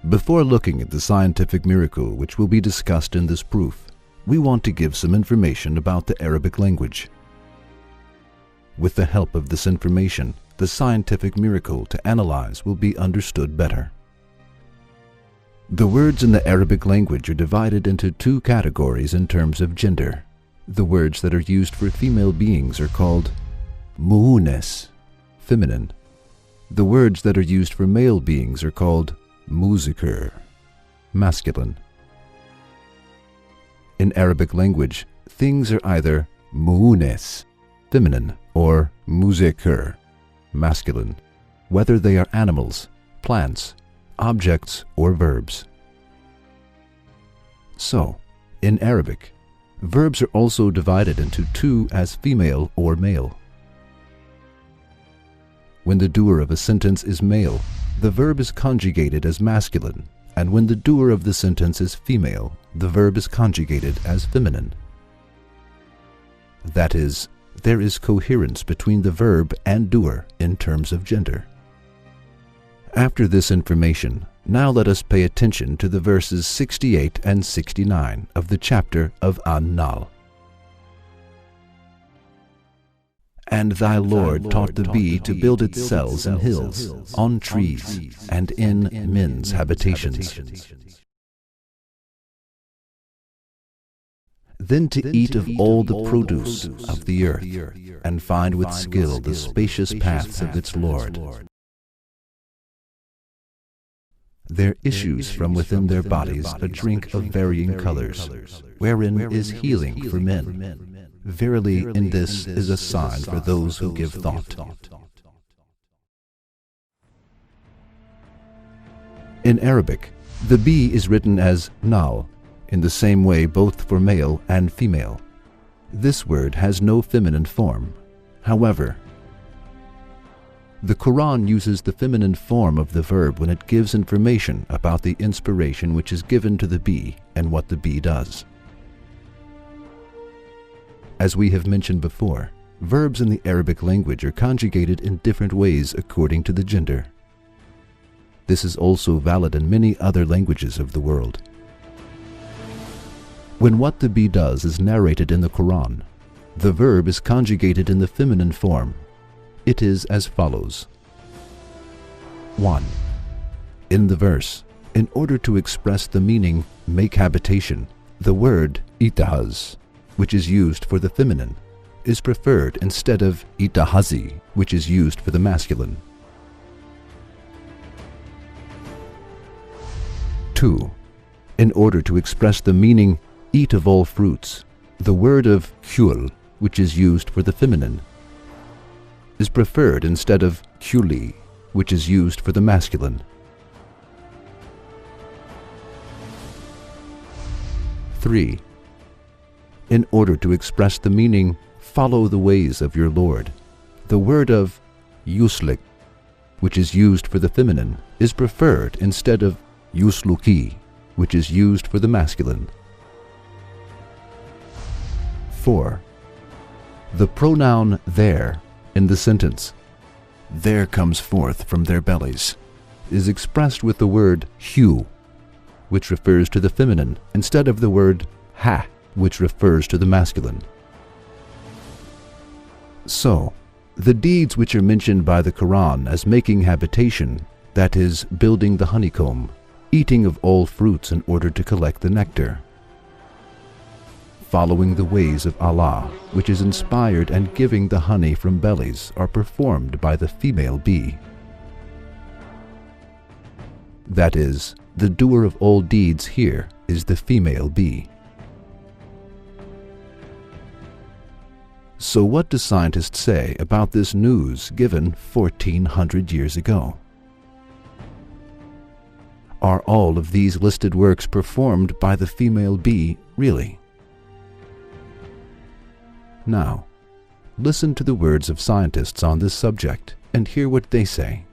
Before looking at the scientific miracle which will be discussed in this proof, we want to give some information about the Arabic language. With the help of this information, the scientific miracle to analyze will be understood better. The words in the Arabic language are divided into two categories in terms of gender. The words that are used for female beings are called mu'unas, feminine. The words that are used for male beings are called muzakkar, masculine. In Arabic language, things are either mu'unas, feminine, or muzakkar, masculine, whether they are animals, plants, objects, or verbs. So, in Arabic, verbs are also divided into two as female or male. When the doer of a sentence is male, the verb is conjugated as masculine, and when the doer of the sentence is female, the verb is conjugated as feminine. That is, there is coherence between the verb and doer in terms of gender. After this information, now let us pay attention to the verses 68 and 69 of the chapter of An-Nahl. And thy Lord taught the bee to build its cells in hills, on trees, and in men's habitations. Then to eat of all the produce of the earth, and find with skill the spacious paths of its Lord. There issues from within their bodies a drink of varying colors, wherein is healing for men. Verily, in this is a sign for those who give thought. In Arabic, the bee is written as nahl, in the same way both for male and female. This word has no feminine form. However, the Quran uses the feminine form of the verb when it gives information about the inspiration which is given to the bee and what the bee does. As we have mentioned before, verbs in the Arabic language are conjugated in different ways according to the gender. This is also valid in many other languages of the world. When what the bee does is narrated in the Quran, the verb is conjugated in the feminine form. It is as follows. 1. In the verse, in order to express the meaning make habitation, the word itahaz, which is used for the feminine, is preferred instead of itahazi, which is used for the masculine. 2. In order to express the meaning eat of all fruits, the word of kul, which is used for the feminine, is preferred instead of kuli, which is used for the masculine. 3. In order to express the meaning follow the ways of your Lord, the word of yuslik, which is used for the feminine, is preferred instead of yusluki, which is used for the masculine. 4. The pronoun there in the sentence, there comes forth from their bellies, is expressed with the word hu, which refers to the feminine, instead of the word ha, which refers to the masculine. So, the deeds which are mentioned by the Quran as making habitation, that is, building the honeycomb, eating of all fruits in order to collect the nectar, following the ways of Allah, which is inspired and giving the honey from bellies, are performed by the female bee. That is, the doer of all deeds here is the female bee. So what do scientists say about this news given 1400 years ago? Are all of these listed works performed by the female bee really? Now, listen to the words of scientists on this subject and hear what they say.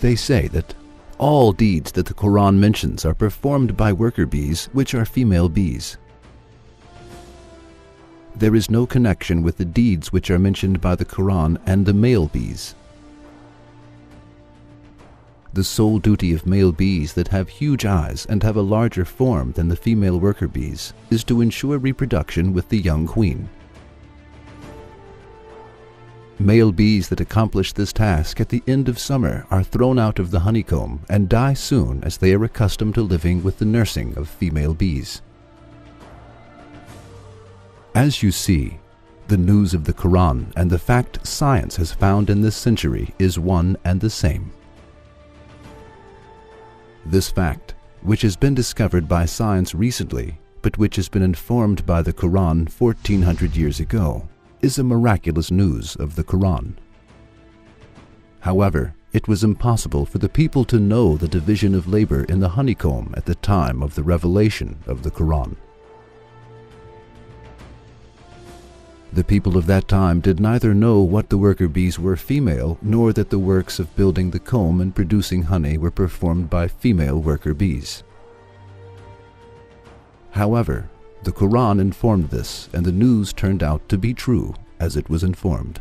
They say that all deeds that the Quran mentions are performed by worker bees, which are female bees. There is no connection with the deeds which are mentioned by the Quran and the male bees. The sole duty of male bees that have huge eyes and have a larger form than the female worker bees is to ensure reproduction with the young queen. Male bees that accomplish this task at the end of summer are thrown out of the honeycomb and die soon, as they are accustomed to living with the nursing of female bees. As you see, the news of the Quran and the fact science has found in this century is one and the same. This fact, which has been discovered by science recently, but which has been informed by the Quran 1400 years ago, is a miraculous news of the Quran. However, it was impossible for the people to know the division of labor in the honeycomb at the time of the revelation of the Quran. The people of that time did neither know what the worker bees were female, nor that the works of building the comb and producing honey were performed by female worker bees. However, the Quran informed this, and the news turned out to be true as it was informed.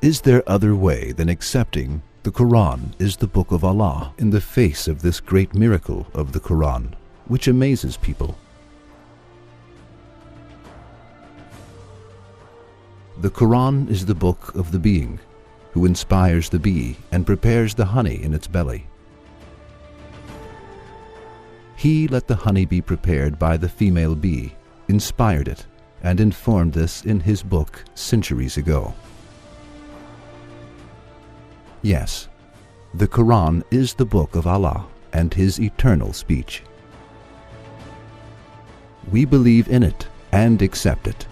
Is there other way than accepting the Quran is the book of Allah in the face of this great miracle of the Quran, which amazes people? The Quran is the book of the being, who inspires the bee and prepares the honey in its belly. He let the honey be prepared by the female bee, inspired it, and informed this in his book centuries ago. Yes, the Quran is the book of Allah and His eternal speech. We believe in it and accept it.